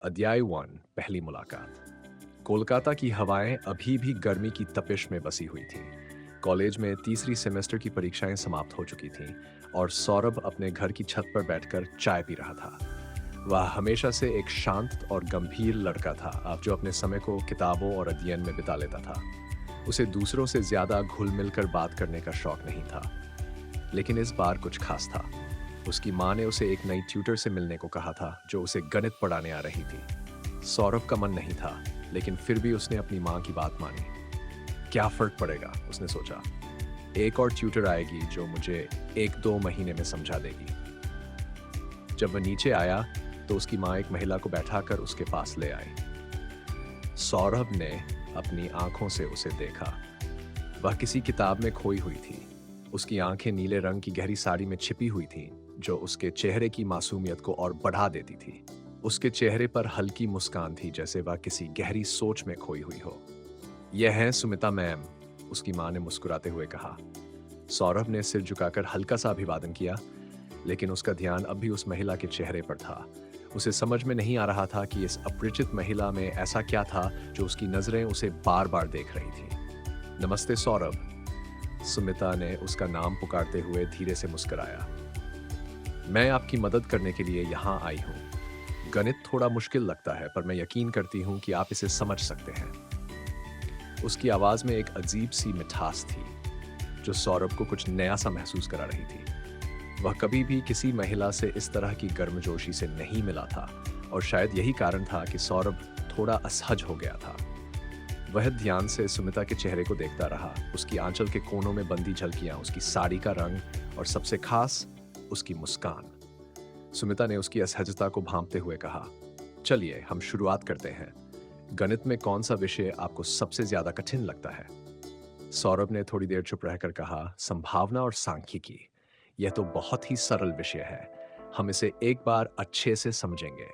अध्याय 1 पहली मुलाकात। कोलकाता की हवाएं अभी भी गर्मी की तपिश में बसी हुई थीं। कॉलेज में तीसरी सेमेस्टर की परीक्षाएं समाप्त हो चुकी थीं और सौरभ अपने घर की छत पर बैठकर चाय पी रहा था। वह हमेशा से एक शांत और गंभीर लड़का था, अब जो अपने समय को किताबों और अध्ययन में बिता लेता था। उसे दूसरों से ज्यादा घुल मिलकर बात करने का शौक नहीं था। लेकिन इस बार कुछ खास था। उसकी माँ ने उसे एक नई ट्यूटर से मिलने को कहा था जो उसे गणित पढ़ाने आ रही थी। सौरभ का मन नहीं था, लेकिन फिर भी उसने अपनी माँ की बात मानी। क्या फर्क पड़ेगा, उसने सोचा। एक और ट्यूटर आएगी जो मुझे 1-2 महीने में समझा देगी। जब वह नीचे आया तो उसकी माँ एक महिला को बैठाकर उसके पास ले आई। सौरभ ने अपनी आंखों से उसे देखा। वह किसी किताब में खोई हुई थी। उसकी आंखें नीले रंग की गहरी साड़ी में छिपी हुई थीं, जो उसके चेहरे की मासूमियत को और बढ़ा देती थी। उसके चेहरे पर हल्की मुस्कान थी, जैसे वह किसी गहरी सोच में खोई हुई हो। यह है सुमिता मैम, उसकी माँ ने मुस्कुराते हुए कहा। सौरभ ने सिर झुकाकर हल्का सा अभिवादन किया, लेकिन उसका ध्यान अब भी उस महिला के चेहरे पर था। उसे समझ में नहीं आ रहा था कि इस अपरिचित महिला में ऐसा क्या था जो उसकी नजरें उसे बार बार देख रही थी। नमस्ते सौरभ, सुमिता ने उसका नाम पुकारते हुए धीरे से मुस्कुराया। मैं आपकी मदद करने के लिए यहाँ आई हूँ। गणित थोड़ा मुश्किल लगता है, पर मैं यकीन करती हूँ कि आप इसे समझ सकते हैं। उसकी आवाज में एक अजीब सी मिठास थी, जो सौरभ को कुछ नया सा महसूस करा रही थी। वह कभी भी किसी महिला से इस तरह की गर्मजोशी से नहीं मिला था, और शायद यही कारण था कि सौरभ थोड़ा असहज हो गया था। वह ध्यान से सुमिता के चेहरे को देखता रहा, उसकी आंचल के कोनों में बंदी झलकियां, उसकी साड़ी का रंग और सबसे खास उसकी मुस्कान। सुमिता ने उसकी असहजता को भांपते हुए कहा, चलिए हम शुरुआत करते हैं। गणित में कौन सा विषय आपको सबसे ज्यादा कठिन लगता है? सौरभ ने थोड़ी देर चुप रहकर कहा, संभावना और सांख्यिकी। यह तो बहुत ही सरल विषय है, हम इसे एक बार अच्छे से समझेंगे।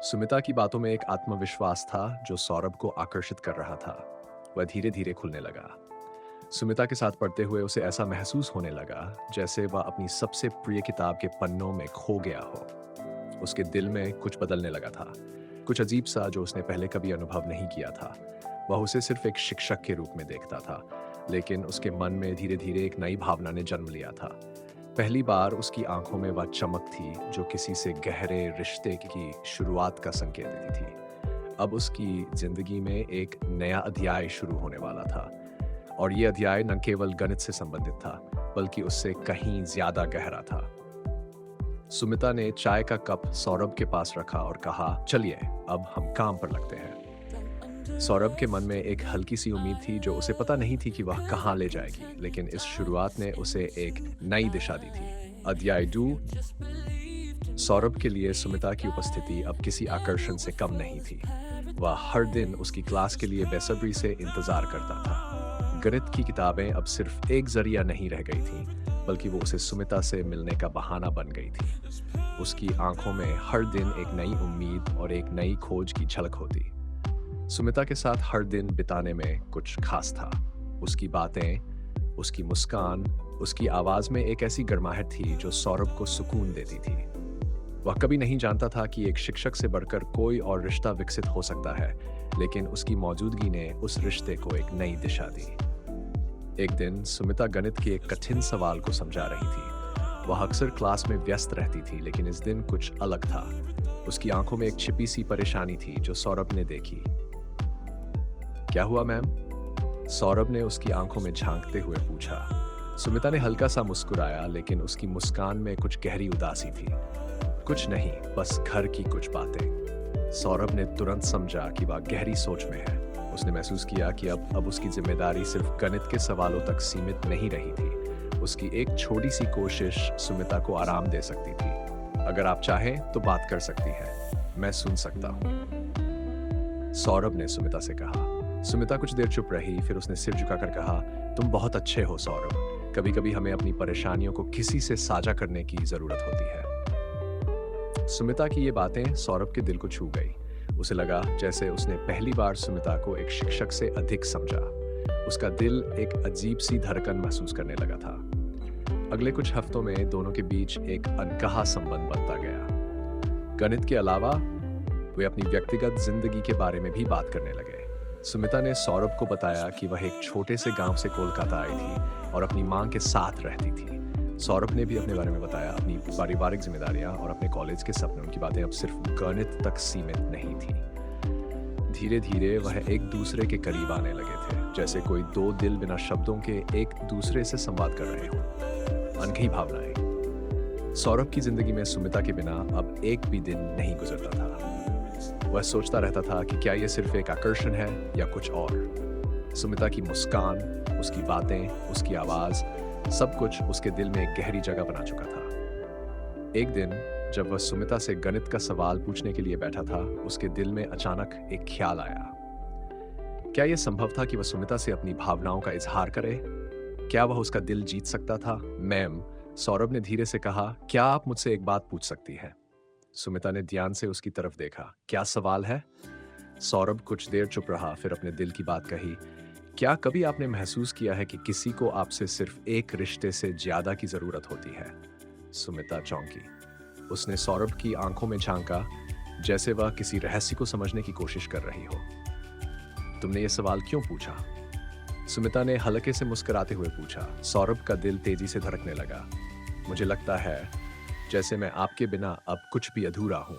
सुमिता की बातों में एक आत्मविश्वास था जो सौरभ को आकर्षित कर रहा था। वह धीरे धीरे खुलने लगा। सुमिता के साथ पढ़ते हुए उसे ऐसा महसूस होने लगा जैसे वह अपनी सबसे प्रिय किताब के पन्नों में खो गया हो। उसके दिल में कुछ बदलने लगा था, कुछ अजीब सा जो उसने पहले कभी अनुभव नहीं किया था। वह उसे सिर्फ एक शिक्षक के रूप में देखता था, लेकिन उसके मन में धीरे धीरे एक नई भावना ने जन्म लिया था। पहली बार उसकी आंखों में वह चमक थी जो किसी से गहरे रिश्ते की शुरुआत का संकेत देती थी। अब उसकी जिंदगी में एक नया अध्याय शुरू होने वाला था, और यह अध्याय न केवल गणित से संबंधित था, बल्कि उससे कहीं ज्यादा गहरा था। सुमिता ने चाय का कप सौरभ के पास रखा और कहा, चलिए अब हम काम पर लगते हैं। सौरभ के मन में एक हल्की सी उम्मीद थी जो उसे पता नहीं थी कि वह कहाँ ले जाएगी, लेकिन इस शुरुआत ने उसे एक नई दिशा दी थी। अध्याय 2। सौरभ के लिए सुमिता की उपस्थिति अब किसी आकर्षण से कम नहीं थी। वह हर दिन उसकी क्लास के लिए बेसब्री से इंतजार करता था। गणित की किताबें अब सिर्फ एक जरिया नहीं रह गई थीं, बल्कि वो उसे सुमिता से मिलने का बहाना बन गई थी। उसकी आंखों में हर दिन एक नई उम्मीद और एक नई खोज की झलक होती। सुमिता के साथ हर दिन बिताने में कुछ खास था। उसकी बातें, उसकी मुस्कान, उसकी आवाज में एक ऐसी गर्माहट थी जो सौरभ को सुकून देती थी। वह कभी नहीं जानता था कि एक शिक्षक से बढ़कर कोई और रिश्ता विकसित हो सकता है, लेकिन उसकी मौजूदगी ने उस रिश्ते को एक नई दिशा दी। एक दिन सुमिता गणित के एक कठिन सवाल को समझा रही थी। वह अक्सर क्लास में व्यस्त रहती थी, लेकिन इस दिन कुछ अलग था। उसकी आंखों में एक छिपी सी परेशानी थी जो सौरभ ने देखी। क्या हुआ मैम? सौरभ ने उसकी आंखों में झांकते हुए पूछा। सुमिता ने हल्का सा मुस्कुराया, लेकिन उसकी मुस्कान में कुछ गहरी उदासी थी। कुछ नहीं, बस घर की कुछ बातें। सौरभ ने तुरंत समझा कि वह गहरी सोच में है। उसने महसूस किया कि अब उसकी जिम्मेदारी सिर्फ गणित के सवालों तक सीमित नहीं रही थी। उसकी एक छोटी सी कोशिश सुमिता को आराम दे सकती थी। अगर आप चाहें तो बात कर सकती हैं, मैं सुन सकता हूँ, सौरभ ने सुमिता से कहा। सुमिता कुछ देर चुप रही, फिर उसने सिर झुकाकर कहा, तुम बहुत अच्छे हो सौरभ। कभी कभी हमें अपनी परेशानियों को किसी से साझा करने की जरूरत होती है। सुमिता की ये बातें सौरभ के दिल को छू गई। उसे लगा जैसे उसने पहली बार सुमिता को एक शिक्षक से अधिक समझा। उसका दिल एक अजीब सी धड़कन महसूस करने लगा था। अगले कुछ हफ्तों में दोनों के बीच एक अनकहा संबंध बनता गया। गणित के अलावा वे अपनी व्यक्तिगत जिंदगी के बारे में भी बात करने लगे। सुमिता ने सौरभ को बताया कि वह एक छोटे से गांव से कोलकाता आई थी और अपनी मां के साथ रहती थी। सौरभ ने भी अपने बारे में बताया, अपनी पारिवारिक जिम्मेदारियां और अपने कॉलेज के सपने। उनकी बातें अब सिर्फ गणित तक सीमित नहीं थी। धीरे धीरे वह एक दूसरे के करीब आने लगे थे, जैसे कोई दो दिल बिना शब्दों के एक दूसरे से संवाद कर रहे हों। अनकही भावनाएं। सौरभ की जिंदगी में सुमिता के बिना अब एक भी दिन नहीं गुजरता था। वह सोचता रहता था कि क्या यह सिर्फ एक आकर्षण है या कुछ और। सुमिता की मुस्कान, उसकी बातें, उसकी आवाज, सब कुछ उसके दिल में एक गहरी जगह बना चुका था। एक दिन जब वह सुमिता से गणित का सवाल पूछने के लिए बैठा था, उसके दिल में अचानक एक ख्याल आया। क्या यह संभव था कि वह सुमिता से अपनी भावनाओं का इजहार करे? क्या वह उसका दिल जीत सकता था? मैम, सौरभ ने धीरे से कहा, क्या आप मुझसे एक बात पूछ सकती हैं? सुमिता ने ध्यान से उसकी तरफ देखा। क्या सवाल है? सौरभ कुछ देर चुप रहा, फिर अपने दिल की बात कही। क्या कभी आपने महसूस किया है कि किसी को आपसे सिर्फ एक रिश्ते से ज्यादा की जरूरत होती है? सुमिता चौंकी। उसने सौरभ की आंखों में झांका, जैसे वह किसी रहस्य को समझने की कोशिश कर रही हो। तुमने ये सवाल क्यों पूछा? सुमिता ने हल्के से मुस्कुराते हुए पूछा। सौरभ का दिल तेजी से धड़कने लगा। मुझे लगता है जैसे मैं आपके बिना अब कुछ भी अधूरा हूं।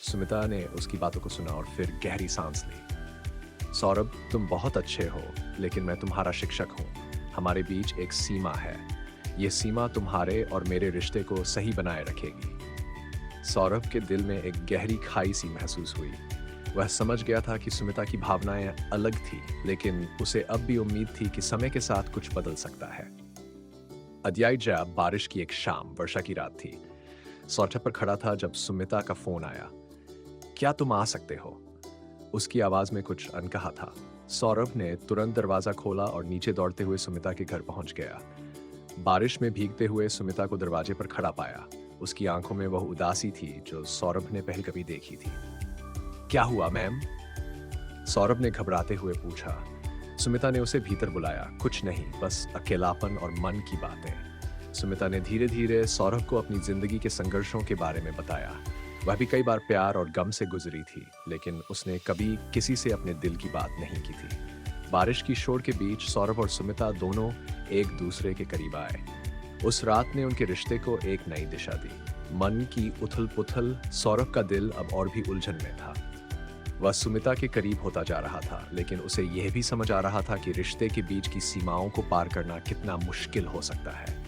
सुमिता ने उसकी बातों को सुना और फिर गहरी सांस ली। सौरभ, तुम बहुत अच्छे हो, लेकिन मैं तुम्हारा शिक्षक हूं। हमारे बीच एक सीमा है। यह सीमा तुम्हारे और मेरे रिश्ते को सही बनाए रखेगी। सौरभ के दिल में एक गहरी खाई सी महसूस हुई। वह समझ गया था कि सुमिता की भावनाएं अलग थी, लेकिन उसे अब भी उम्मीद थी कि समय के साथ कुछ बदल सकता है। अध्याय 4। बारिश की एक शाम, वर्षा की रात थी। सौरभ पर खड़ा था जब सुमिता का फोन आया। क्या तुम आ सकते हो? उसकी आवाज में कुछ अनकहा था। सौरभ ने तुरंत दरवाजा खोला और नीचे दौड़ते हुए सुमिता के घर पहुंच गया। बारिश में भीगते हुए सुमिता को दरवाजे पर खड़ा पाया। उसकी आंखों में वह उदासी थी जो सौरभ ने पहले कभी देखी थी। क्या हुआ मैम? सौरभ ने घबराते हुए पूछा। सुमिता ने उसे भीतर बुलाया। कुछ नहीं, बस अकेलापन और मन की बातें। सुमिता ने धीरे धीरे सौरभ को अपनी जिंदगी के संघर्षों के बारे में बताया। वह भी कई बार प्यार और गम से गुजरी थी, लेकिन उसने कभी किसी से अपने दिल की बात नहीं की थी। बारिश की शोर के बीच सौरभ और सुमिता दोनों एक दूसरे के करीब आए। उस रात ने उनके रिश्ते को एक नई दिशा दी। मन की उथल पुथल, सौरभ का दिल अब और भी उलझन में था। वह सुमिता के करीब होता जा रहा था, लेकिन उसे यह भी समझ आ रहा था कि रिश्ते के बीच की सीमाओं को पार करना कितना मुश्किल हो सकता है।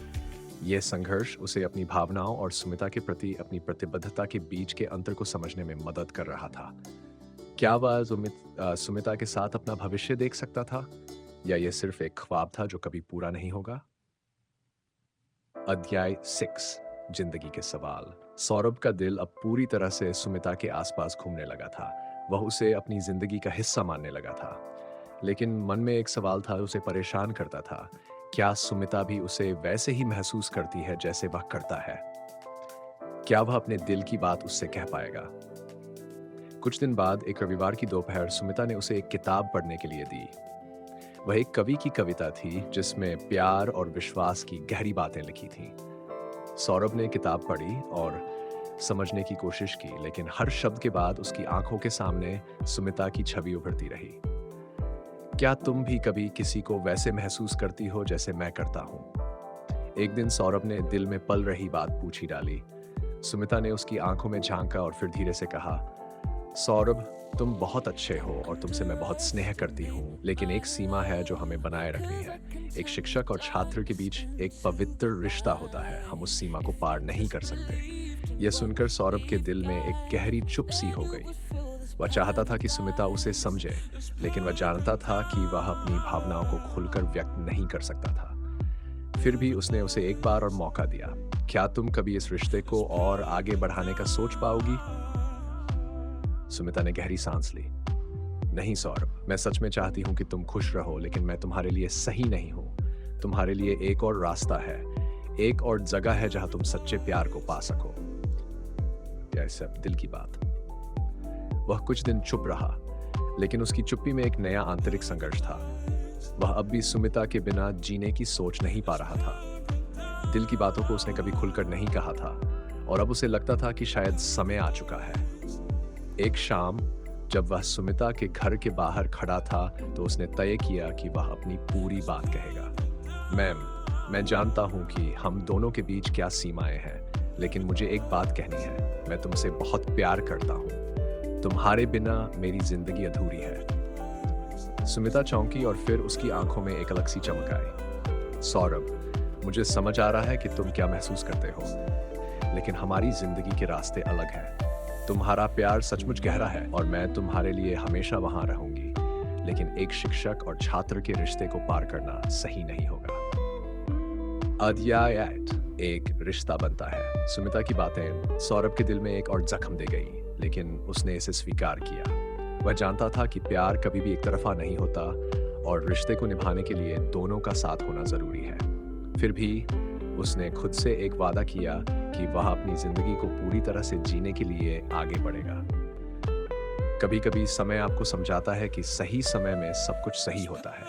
यह संघर्ष उसे अपनी भावनाओं और सुमिता के प्रति अपनी प्रतिबद्धता के बीच के अंतर को समझने में मदद कर रहा था। क्या वह सुमिता के साथ अपना भविष्य देख सकता था, या यह सिर्फ एक ख्वाब था जो कभी पूरा नहीं होगा? अध्याय 6। जिंदगी के सवाल। सौरभ का दिल अब पूरी तरह से सुमिता के आसपास घूमने लगा था। वह उसे अपनी जिंदगी का हिस्सा मानने लगा था, लेकिन मन में एक सवाल था, उसे परेशान करता था। क्या सुमिता भी उसे वैसे ही महसूस करती है जैसे वह करता है? क्या वह अपने दिल की बात उससे कह पाएगा? कुछ दिन बाद एक रविवार की दोपहर सुमिता ने उसे एक किताब पढ़ने के लिए दी। वह एक कवि की कविता थी जिसमें प्यार और विश्वास की गहरी बातें लिखी थीं। सौरभ ने किताब पढ़ी और समझने की कोशिश की, लेकिन हर शब्द के बाद उसकी आंखों के सामने सुमिता की छवि उभरती रही। क्या तुम भी कभी किसी को वैसे महसूस करती हो जैसे मैं करता हूं? एक दिन सौरभ ने दिल में पल रही बात पूछी डाली। सुमिता ने उसकी आंखों में झांका और फिर धीरे से कहा, सौरभ, तुम बहुत अच्छे हो और तुमसे मैं बहुत स्नेह करती हूँ, लेकिन एक सीमा है जो हमें बनाए रखनी है। एक शिक्षक और छात्र के बीच एक पवित्र रिश्ता होता है, हम उस सीमा को पार नहीं कर सकते। यह सुनकर सौरभ के दिल में एक गहरी चुप सी हो गई। वह चाहता था कि सुमिता उसे समझे, लेकिन वह जानता था कि वह अपनी भावनाओं को खुलकर व्यक्त नहीं कर सकता था। फिर भी उसने उसे एक बार और मौका दिया। क्या तुम कभी इस रिश्ते को और आगे बढ़ाने का सोच पाओगी? सुमिता ने गहरी सांस ली। नहीं सौरभ, मैं सच में चाहती हूँ कि तुम खुश रहो, लेकिन मैं तुम्हारे लिए सही नहीं हूँ। तुम्हारे लिए एक और रास्ता है, एक और जगह है जहां तुम सच्चे प्यार को पा सको। यह सब दिल की बात। वह कुछ दिन चुप रहा, लेकिन उसकी चुप्पी में एक नया आंतरिक संघर्ष था। वह अब भी सुमिता के बिना जीने की सोच नहीं पा रहा था। दिल की बातों को उसने कभी खुलकर नहीं कहा था और अब उसे लगता था कि शायद समय आ चुका है। एक शाम जब वह सुमिता के घर के बाहर खड़ा था तो उसने तय किया कि वह अपनी पूरी बात कहेगा। मैम, मैं जानता हूं कि हम दोनों के बीच क्या सीमाएं हैं, लेकिन मुझे एक बात कहनी है। मैं तुमसे बहुत प्यार करता हूं। तुम्हारे बिना मेरी जिंदगी अधूरी है। सुमिता चौंकी और फिर उसकी आंखों में एक अलग सी चमक आई। सौरभ, मुझे समझ आ रहा है कि तुम क्या महसूस करते हो, लेकिन हमारी जिंदगी के रास्ते अलग हैं। तुम्हारा प्यार सचमुच गहरा है और मैं तुम्हारे लिए हमेशा वहां रहूंगी, लेकिन एक शिक्षक और छात्र के रिश्ते को पार करना सही नहीं होगा। अध्याय 8, एक रिश्ता बनता है। सुमिता की बातें सौरभ के दिल में एक और जख्म दे गई, लेकिन उसने इसे स्वीकार किया। वह जानता था कि प्यार कभी भी एक तरफा नहीं होता और रिश्ते को निभाने के लिए दोनों का साथ होना जरूरी है। फिर भी उसने खुद से एक वादा किया कि वह अपनी जिंदगी को पूरी तरह से जीने के लिए आगे बढ़ेगा। कभी कभी समय आपको समझाता है कि सही समय में सब कुछ सही होता है,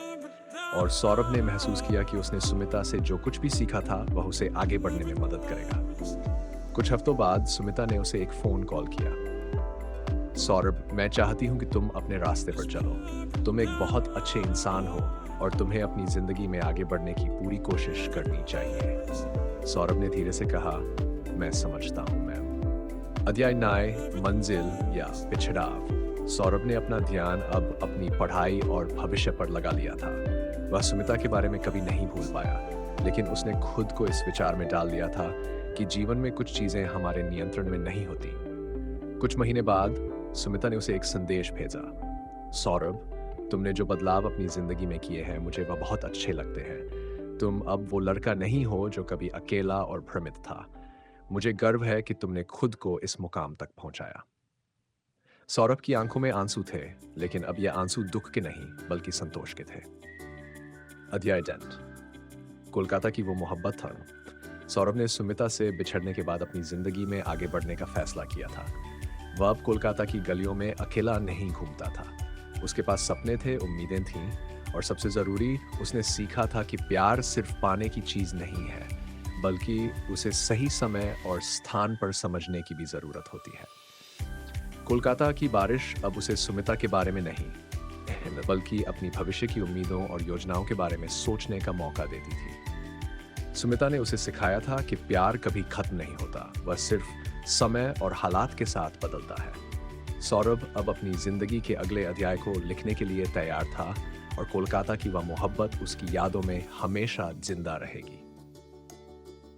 और सौरभ ने महसूस किया कि उसने सुमिता से जो कुछ भी सीखा था वह उसे आगे बढ़ने में मदद करेगा। कुछ हफ्तों बाद सुमिता ने उसे एक फोन कॉल किया। सौरभ, मैं चाहती हूँ कि तुम अपने रास्ते पर चलो। तुम एक बहुत अच्छे इंसान हो और तुम्हें अपनी जिंदगी में आगे बढ़ने की पूरी कोशिश करनी चाहिए। सौरभ ने धीरे से कहा, मैं समझता हूँ मैम। अध्याय 9, मंजिल या पिछड़ाव। सौरभ ने अपना ध्यान अब अपनी पढ़ाई और भविष्य पर लगा लिया था। वह सुमिता के बारे में कभी नहीं भूल पाया, लेकिन उसने खुद को इस विचार में डाल दिया था कि जीवन में कुछ चीजें हमारे नियंत्रण में नहीं होती। कुछ महीने बाद सुमिता ने उसे एक संदेश भेजा। सौरभ, तुमने जो बदलाव अपनी जिंदगी में किए हैं मुझे वह बहुत अच्छे लगते हैं। तुम अब वो लड़का नहीं हो जो कभी अकेला और भ्रमित था। मुझे गर्व है कि तुमने खुद को इस मुकाम तक पहुंचाया। सौरभ की आंखों में आंसू थे, लेकिन अब यह आंसू दुख के नहीं बल्कि संतोष के थे। अध्याय 10, कोलकाता की वो मोहब्बत था। सौरभ ने सुमिता से बिछड़ने के बाद अपनी जिंदगी में आगे बढ़ने का फैसला किया था। वह अब कोलकाता की गलियों में अकेला नहीं घूमता था। उसके पास सपने थे, उम्मीदें थीं, और सबसे जरूरी, उसने सीखा था कि प्यार सिर्फ पाने की चीज नहीं है, बल्कि उसे सही समय और स्थान पर समझने की भी जरूरत होती है। कोलकाता की बारिश अब उसे सुमिता के बारे में नहीं, बल्कि अपनी भविष्य की उम्मीदों और योजनाओं के बारे में सोचने का मौका देती थी। सुमिता ने उसे सिखाया था कि प्यार कभी खत्म नहीं होता, वह सिर्फ समय और हालात के साथ बदलता है। सौरभ अब अपनी जिंदगी के अगले अध्याय को लिखने के लिए तैयार था, और कोलकाता की वह मोहब्बत उसकी यादों में हमेशा जिंदा रहेगी।